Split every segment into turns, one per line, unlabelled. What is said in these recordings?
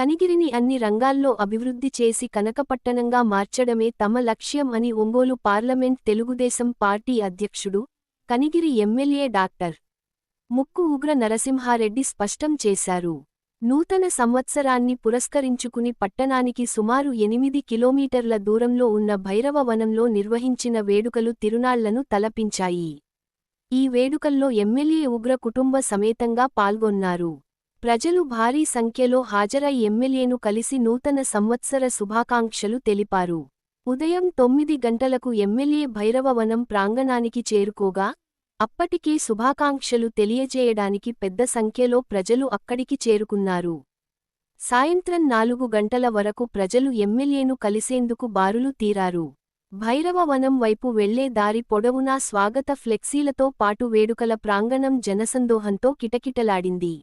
కనిగిరిని అన్ని రంగాల్లో అభివృద్ధి చేసి కనకపట్టణంగా మార్చడమే తమ లక్ష్యం అని ఒంగోలు పార్లమెంట్ తెలుగుదేశం పార్టీ అధ్యక్షుడు, కనిగిరి ఎమ్మెల్యే డాక్టర్ ముక్కు ఉగ్ర నరసింహారెడ్డి స్పష్టం చేశారు. నూతన సంవత్సరాన్ని పురస్కరించుకుని పట్టణానికి సుమారు 8 కిలోమీటర్ల దూరంలో ఉన్న భైరవ వనంలో నిర్వహించిన వేడుకలు తిరునాళ్లను తలపించాయి. ఈ వేడుకల్లో ఎమ్మెల్యే ఉగ్ర కుటుంబ సమేతంగా పాల్గొన్నారు. ప్రజలు భారీ సంఖ్యలో హాజరై ఎమ్మెల్యేను కలిసి నూతన సంవత్సర శుభాకాంక్షలు తెలిపారు. ఉదయం 9 గంటలకు ఎమ్మెల్యే భైరవవనం ప్రాంగణానికి చేరుకోగా, అప్పటికే శుభాకాంక్షలు తెలియజేయడానికి పెద్ద సంఖ్యలో ప్రజలు అక్కడికి చేరుకున్నారు. సాయంత్రం 4 గంటల వరకు ప్రజలు ఎమ్మెల్యేను కలిసేందుకు బారులు తీరారు. భైరవవనం వైపు వెళ్లే దారి పొడవునా స్వాగత ఫ్లెక్సీలతో పాటు వేడుకల ప్రాంగణం జనసందోహంతో కిటకిటలాడింది.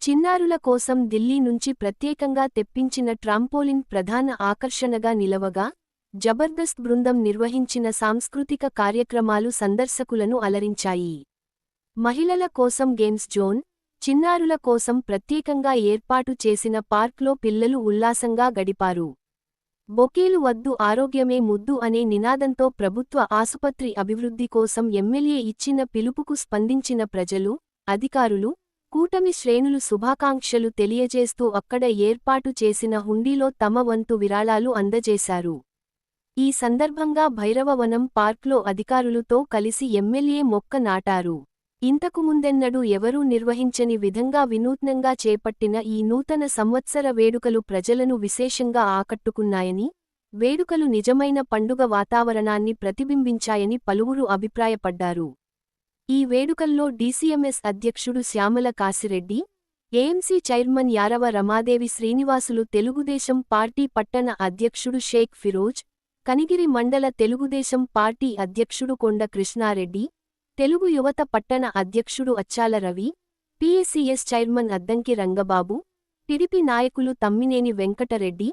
చిన్నారుల కోసం ఢిల్లీ నుంచి ప్రత్యేకంగా తెప్పించిన ట్రాంపోలిన్ ప్రధాన ఆకర్షణగా నిలవగా, జబర్దస్త్ బృందం నిర్వహించిన సాంస్కృతిక కార్యక్రమాలు సందర్శకులను అలరించాయి. మహిళల కోసం గేమ్స్ జోన్, చిన్నారుల కోసం ప్రత్యేకంగా ఏర్పాటు చేసిన పార్క్లో పిల్లలు ఉల్లాసంగా గడిపారు. బొకేలు వద్దు ఆరోగ్యమే ముద్దు అనే నినాదంతో ప్రభుత్వ ఆసుపత్రి అభివృద్ధి కోసం ఎమ్మెల్యే ఇచ్చిన పిలుపుకు స్పందించిన ప్రజలు, అధికారులు, కూటమి శ్రేణులు శుభాకాంక్షలు తెలియజేస్తూ అక్కడ ఏర్పాటు చేసిన హుండీలో తమ వంతు విరాళాలు అందజేశారు. ఈ సందర్భంగా భైరవవనం పార్క్లో అధికారులతో కలిసి ఎమ్మెల్యే మొక్క నాటారు. ఇంతకు ముందెన్నడూ ఎవరూ నిర్వహించని విధంగా వినూత్నంగా చేపట్టిన ఈ నూతన సంవత్సర వేడుకలు ప్రజలను విశేషంగా ఆకట్టుకున్నాయని, వేడుకలు నిజమైన పండుగ వాతావరణాన్ని ప్రతిబింబించాయని పలువురు అభిప్రాయపడ్డారు. ఈ వేడుకల్లో డీసీఎంఎస్ అధ్యక్షుడు Shyamala Kasireddy, AMC chairman Yarava Ramadevi Srinivasulu, Telugu Desam party పట్టణ అధ్యక్షుడు షేక్ ఫిరోజ్, కనిగిరి మండల తెలుగుదేశం పార్టీ అధ్యక్షుడు కొండ కృష్ణారెడ్డి, తెలుగు యువత పట్టణ అధ్యక్షుడు Achchala Ravi, PACS chairman Addanki Rangababu, TDP నాయకులు తమ్మినేని వెంకటరెడ్డి,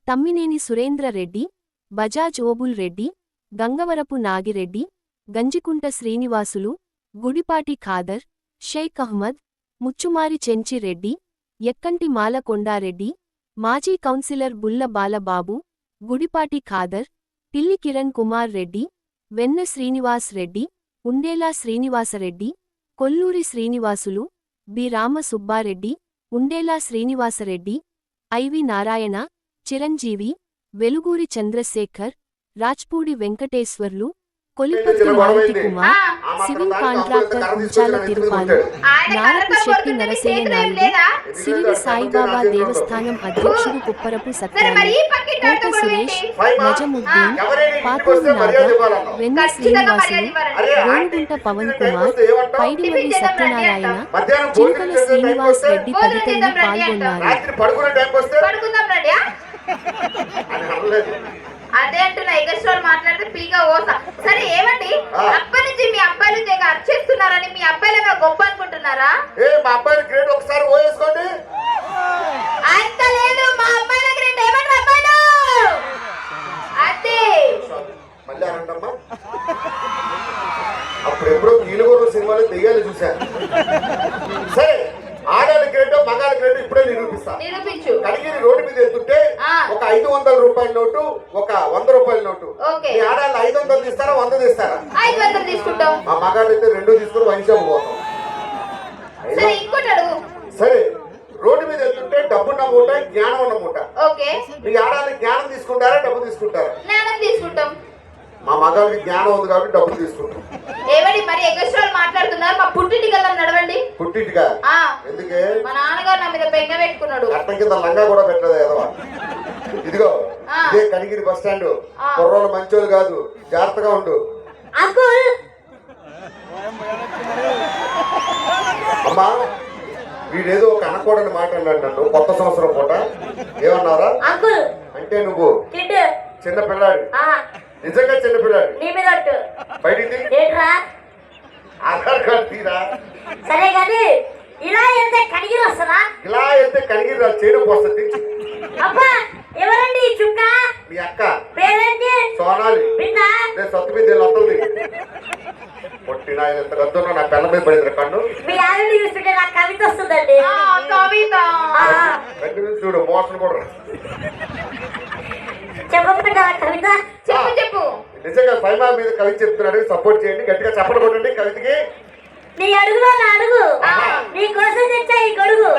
తమ్మినేని సురేంద్రరెడ్డి, బజాజ్ ఓబుల్ రెడ్డి, గంగవరపు నాగిరెడ్డి, గంజికుంట శ్రీనివాసులు, గుడిపాటి ఖాదర్, షేక్ అహ్మద్, ముచ్చుమారి చెంచిరెడ్డి, ఎక్కంటి మాల కొండారెడ్డి, మాజీ councillor Bulla Balababu, Gudipati Khader, Pilli Kiran Kumar Reddy, Venna Srinivas Reddy, Undela Srinivasareddy, Kolluri Srinivasulu, B Rama Subbareddy, Undela Srinivasareddy, IV Narayana, Chiranjeevi, Veluguri Chandrasekhar, Rajpudi Venkateswarlu, Koliparthi Maruthi Kumar, civil contractor Kunchala Tirupalu, Narapu Setty Narasaiah Naidu, Shiridi Saibaba దేవస్థానం అధ్యక్షుడు కుప్పరపు సత్యాలు, కోట సురేష్, నజముద్దీన్, పాతూరు నాగా, వెన్న శ్రీనివాసులు, రేణుగుంట పవన్ కుమార్, పైడిమల్లి సత్యనారాయణ, చిలుకల శ్రీనివాస్ రెడ్డి తదితరులు పాల్గొన్నారు.
అదే అంటున్నా ఎగస్ట్రాల్ మాట్లాడితే పీగా ఓసా. సరే ఏమండి, అప్పటి నుంచి మీ అబ్బాయిలు తెగ అర్చేస్తున్నారని మీ అబ్బాయిలు గొప్ప అనుకుంటున్నారా?
మా అబ్బాయిల గ్రేడ్ ఒకసారి ఓయేసుకోండి.
అంత లేదు, మా అబ్బాయిల గ్రేడ్ ఏమంటారు అబ్బాయిలు? అదే
మళ్ళీ అనంటమ్మా. అప్పుడు ఎప్పుడో కీలుగూరు సినిమాలో దెయ్యాలు చూశాను. సరే, ఆడాలి గ్రేడ్ మగాలి గ్రేడ్ ఇప్పుడే నిరూపించు. కడిగిరి రోడ్డు మీద ఎత్తుంటే ఒక 500 రూపాయల నోటు, ఒక 100 రూపాయల నోటు. మీ ఆడాళ్ళు 500 తీస్తారా 100 తీస్తారా?
500 తీసుకుంటాం.
మా మగాళ్ళు అయితే 2 తీసుకుని వైన్షాప్ పోతాం. సరే, రోడ్డు మీద వెళ్తుంటే డబ్బున్న మూట, జ్ఞానం ఉన్న మూట. మీ ఆడాలి జ్ఞానం తీసుకుంటారా డబ్బు తీసుకుంటారా?
జ్ఞానం తీసుకుంటాం.
మా మగాళ్ళకి జ్ఞానం ఉంది కాబట్టి డబ్బులు తీసుకుంటాం.
ఏమండి మరి ఎగస్ట్రాల్ మాట్లాడుతున్నారు? మా పుట్టింటికి వెళ్దాం నడవండి.
పుట్టింటిగా? ఎందుకే?
మా నాన్నగారు నా మీద బెంగ పెట్టుకున్నాడు.
అట్టం కింద లంగా కూడా పెట్టలేదు ఏదవా. ఇదిగో ఇదే కనిగిరి బస్ స్టాండ్. కుర్రోళ్ళు మంచోళ్ళు కాదు, జాగ్రత్తగా ఉండు. అమ్మా, వీడేదో ఒక అనకూడని మాట అన్నాడు నన్ను కొత్త సంవత్సరం పూట. ఏమన్నారా అంటే, నువ్వు చిన్న పిల్లాడు, నిజంగా చిన్న పిల్లాడు. బయటికి ఆధార్ కార్డు తీరా.
సరే కానీ ఇలా వెళ్తే కనిగిరి వస్తుందా?
ఇలా వెళ్తే కనిగిరి రా, చేయడం వస్తుంది.
ఎవరండి ఈ చుక్క?
మీ అక్క
పేరేంటి?
సోనాలి.
బిందా?
నేను సత్తు బిందెలు వస్తుంది. పొట్టి పుట్టిన ఆయన ఎంత గద్దున్నా నా పిల్ల మీద పడింది కన్ను.
మీ ఆవిడ చూస్తుంటే నాకు కవిత వస్తుందండి.
కవిత
దగ్గర నుంచి చూడు మోసం కూడా
చెప్పకుండా కవిత
చెప్పు చెప్పు.
నిజంగా ఫైమా మీద కవిత చెప్తున్నాడు, సపోర్ట్ చేయండి, గట్టిగా చప్పట్లు కొట్టండి కవితకి.
నీ అడుగులో నా అడుగు, నీ కోసం తెచ్చా ఈ గొడుగు,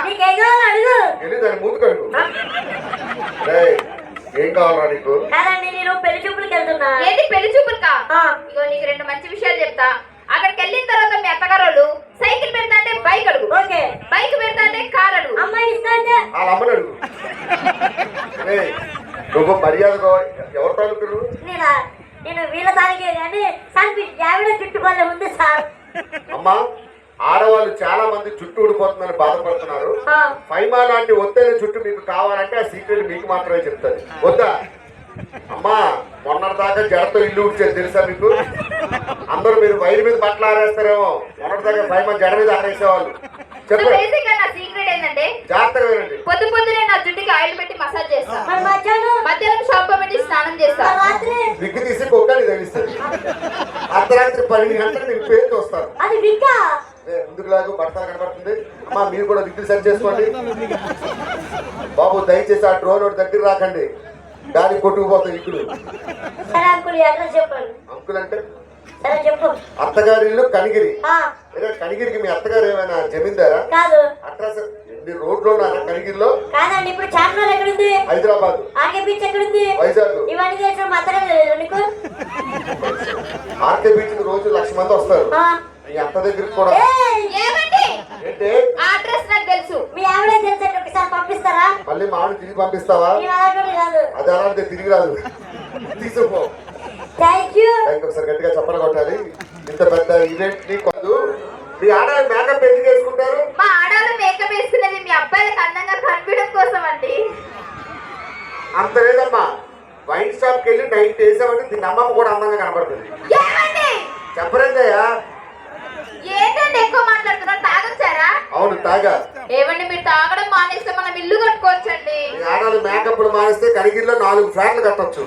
నీకు ఏం కావాలో అడుగు.
వెళ్ళి దాని ముందుకు అడుగు. ఏం కావాలా నీకు?
కాదండి నేను పెళ్లి చూపులకి వెళ్తున్నా.
ఏంటి పెళ్లి చూపులకా? ఇగో నీకు 2 మంచి విషయాలు చెప్తా. అక్కడికి వెళ్ళిన తర్వాత మీ అత్తగారు సైకిల్ పెడతా అంటే బైక్ అడుగు,
ఓకే
బైక్ పెడతా అంటే కార్ అడుగు,
అమ్మాయి ఇస్తా అంటే
వాళ్ళ అమ్మని అడుగు. నువ్వు మర్యాదగా ఎవరు తాలూకులు?
నేను వీళ్ళ తాలికే కానీ సార్ మీ ఆవిడ చుట్టుపక్కల ఉంది సార్.
అమ్మా, ఆడవాళ్ళు చాలా మంది జుట్టు ఊడిపోతుందని బాధపడుతున్నారు. ఫైమా లాంటి ఒత్తైన జుట్టు మీకు కావాలంటే ఆ సీక్రెట్ మీకు మాత్రమే చెప్తాది. వద్దా అమ్మా? మొన్నటిదాకా జడతో ఇల్లు ఊడ్చేది తెలుసా మీకు? అందరూ మీరు వైరు మీద బట్టలు ఆరేస్తారేమో, మొన్నటిదాకా ఫైమా జడ మీద ఆరేసేవాళ్ళు. చెప్పండి.
నా సీక్రెట్ ఏంటంటే
జాగ్రత్తగా వినండి.
పొద్దునే నా జుట్టుకి ఆయిల్ పెట్టి మసాజ్ చేస్తా,
మరి
మధ్యాహ్నం షాంపూ పెట్టి స్నానం చేస్తా,
రాత్రి
విగ్గు తీసి కుక్కని తగిలిస్తుంది. అర్ధరాత్రి 12 గంటలకు నీకు పేరు చూస్తారు.
అది విగ్గా
ముందుకు లాగు బట్టలు కనబడుతుంది. అమ్మా మీరు కూడా విగ్గులు సెట్ చేసుకోండి. బాబు దయచేసి ఆ డ్రోన్ దగ్గర రాకండి, గాలి కొట్టుకుపోతాయి ఇప్పుడు.
సరే అంకుల్ అడ్రస్ చెప్పండి.
అంకుల్ అంటే
సరే చెప్పు.
అత్తగారి ఇల్లు కనిగిరి. కనిగిరికి మీ అత్తగారు ఏమైనా జమీందారా?
కాదు.
అడ్రస్ ఎన్ని రోడ్లు ఉన్నారా కనిగిరిలో?
కాదండి ఇప్పుడు చార్మినార్ ఎక్కడుంది?
హైదరాబాద్.
ఆర్కే బీచ్ ఎక్కడుంది?
వైజాగ్.
ఇవన్నీ చేసిన మాత్రం లేదు నీకు.
ఆర్కే బీచ్ రోజు 1,00,000 మంది వస్తారు. మీ అత్త దగ్గరికి కూడా
ఏమండి
ఏంటి?
అడ్రస్ నాకు తెలుసు.
మీ ఆవిడ తెలిసేట ఒకసారి పంపిస్తారా?
మళ్ళీ మామిడి తిరిగి పంపిస్తావా?
నేను అలాంటి కాదు.
అది అలాంటి తిరిగి రాదు, తీసుకో.
Thank you.
ఒకసారి గట్టిగా చప్పలు కొట్టాలి. ఇంత పెద్ద ఈవెంట్ ని కాదు. మీ ఆడవాళ్ళు మేకప్ ఎందుకు వేసుకుంటారు?
మా ఆడవాళ్ళు మేకప్ వేసుకునేది మీ అబ్బాయిలకు అందంగా కనిపించడం కోసం అండి.
అంత లేదమ్మా, వైన్ షాప్ కి వెళ్ళి నైట్ వేసామంటే దీని అమ్మమ్మ కూడా అందంగా కనబడుతుంది.
ఏమండి
చెప్పరేందయ్యా?
ఏంటండి ఎక్కువ మాట్లాడుతున్నారు? తాగొచ్చారా?
అవును తాగా.
ఏమండి మీరు తాగడం మానేస్తే మనం ఇల్లు కట్టుకోవచ్చండి.
మీ ఆడవాళ్ళు మేకప్ మానేస్తే కనిగిరిలో 4 ఫ్లాట్లు కట్టొచ్చు.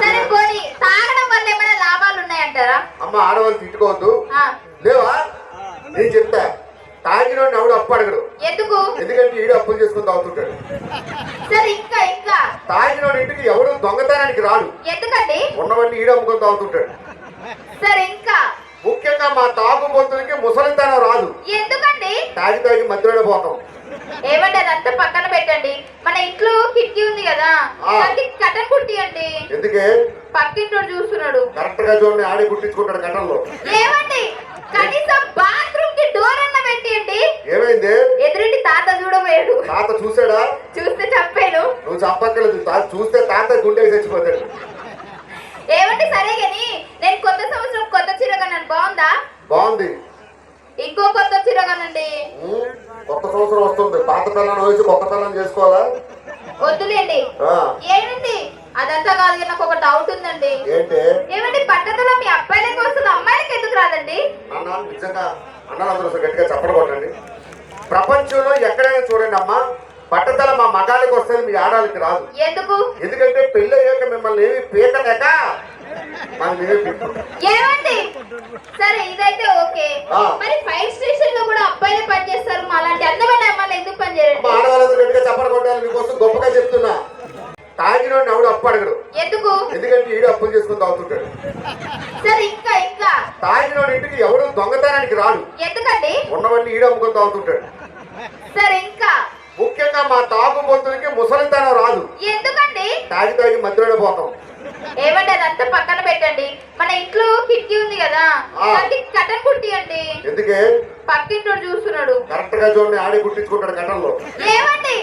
సరే పోనీ తాగడం వల్ల ఏమైనా లాభాలు ఉన్నాయంటారా?
అమ్మ ఆడవాళ్ళు తిట్టుకోవద్దు.
ఆ,
లేవా? నేను చెప్తా. తాగినోడిని ఎవడు అప్పు అడగడు.
ఎందుకు?
ఎందుకంటే ఈడు అప్పులు చేసుకుని తాగుతుంటాడు.
సరే ఇంకా
తాగినోడి ఇంటికి ఎవడు దొంగతనానికి రాడు.
ఎందుకండి?
ఉన్నవన్నీ ఈడు అమ్ముకొని తాగుతుంటాడు.
సరే ఇంకా
ముఖ్యంగా మా తాగుబోతులకి ముసలితనం రాదు.
ఎందుకండి?
తాగి మధ్యలోనే పోతాం.
ఏమంటే అదంతా పక్కన పెట్టండి. మన ఇంట్లో కిటికీ ఉంది కదా, దానికి కటన్ కుట్టియండి.
ఎందుకే?
పక్కింటోడు చూస్తున్నాడు.
కరెక్ట్ గా చూడండి, ఆడి కుట్టించుకుంటాడు గంటల్లో.
ఏమండి కనీసం బాత్రూమ్ కి డోర్ అన్న పెట్టియండి.
ఏమైంది?
ఎదురింటి తాత చూడబోయాడు.
తాత చూసాడా?
చూస్తే చెప్పాను.
నువ్వు చెప్పక్కర్లేదు, చూస్తే తాత గుండెకి చచ్చిపోతాడు.
ఏమండి సరే గాని నేను కొత్త సంవత్సరం కొత్త చీర కొన్నాను, బాగుందా?
బాగుంది.
ఇంకో కొత్త చీర కొనండి.
కొత్త సంవత్సరం వస్తుంది, పాత పిల్లని వేసి కొత్త పిల్లని చేసుకోవాలా?
వద్దులేండి. ఏమండి అదంతా కాదు, నాకు ఒక డౌట్ ఉందండి.
ఏంటి?
ఏమండి పట్టణంలో మీ అబ్బాయిలకు వస్తుంది, అమ్మాయిలకు ఎందుకు రాదండి?
నాన్న నిజంగా అన్నలందరూ గట్టిగా చప్పట్లు కొట్టండి. ప్రపంచంలో ఎక్కడైనా చూడండి అమ్మా, పట్టదల మా మగాళ్ళకి వస్తుంది, మీ ఆడాలకి రాదు.
ఎందుకు?
ఎందుకంటే పెళ్ళి అయ్యాక మిమ్మల్ని ఏమి పీకలేక మనం ఏమి పీక్కుంటాం.
ఏమండి సరే ఇదైతే ఓకే, మరి ఫైర్ స్టేషన్ లో కూడా అబ్బాయిలే పనిచేస్తారు, మా అలాంటి అందమైన అమ్మాయిలు ఎందుకు పనిచేయరు?
మా ఆడవాళ్ళందరూ గట్టిగా చప్పట్లు కొట్టాలి. మీకోసం గొప్పగా చెప్తున్నా. తాగినోడిని ఎవడు అప్పు అడగడు.
ఎందుకు?
ఎందుకంటే ఈడు అప్పులు చేసుకుని తాగుతుంటాడు.
సరే ఇంకా
తాగినోడి ఇంటికి ఎవడు దొంగతనానికి రాడు.
ఎందుకండి?
ఉన్నవన్నీ ఈడు అమ్ముకొని తాగుతుంటాడు.
సరే ఇంకా
ముఖ్యంగా మా తాగుబోతులకి ముసలితనం రాదు.
ఎందుకండి?
తాగి మధ్యలోనే పోతాం.
ఏమంటే అదంతా పక్కన పెట్టండి. మన ఇంట్లో కిటికీ ఉంది కదా, దానికి కటన్ కుట్టియండి.
ఎందుకే?
పక్కింటోడు చూస్తున్నాడు.
కరెక్ట్ గా చూడండి, ఆడి కుట్టించుకుంటాడు గంటల్లో.
ఏమండి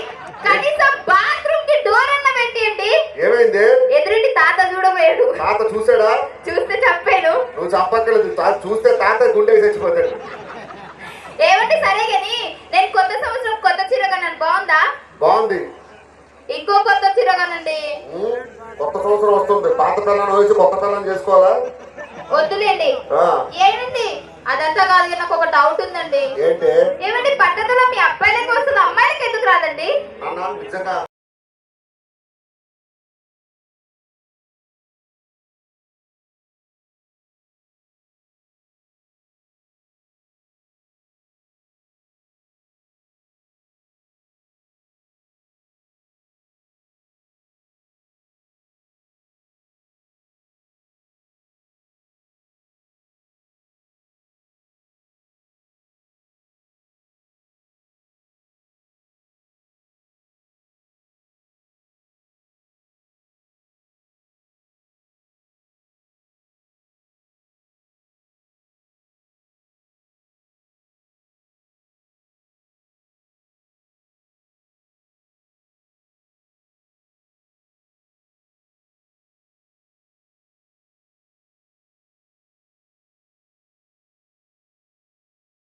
కనీసం బాత్రూమ్ కి డోర్ అన్న పెట్టియండి.
ఏమైంది?
ఎదురింటి తాత చూడబోయాడు.
తాత చూసాడా?
చూస్తే చెప్పాను.
నువ్వు చెప్పక్కర్లేదు, చూస్తే తాత గుండెకి చచ్చిపోతాడు.
ఏమండి సరే గాని నేను కొత్త సంవత్సరం కొత్త చీర కొన్నాను, బాగుందా?
బాగుంది.
ఇంకో కొత్త చీర కొనండి.
కొత్త సంవత్సరం వస్తుంది, పాత పిల్లని వేసి కొత్త పిల్లని చేసుకోవాలా?
వద్దులేండి. ఏమండి అదంతా కాదు, నాకు ఒక డౌట్ ఉందండి.
ఏంటి?
ఏమండి పట్టణంలో మీ అబ్బాయిలకు వస్తుంది, అమ్మాయిలకు ఎందుకు రాదండి?
నాన్న నిజంగా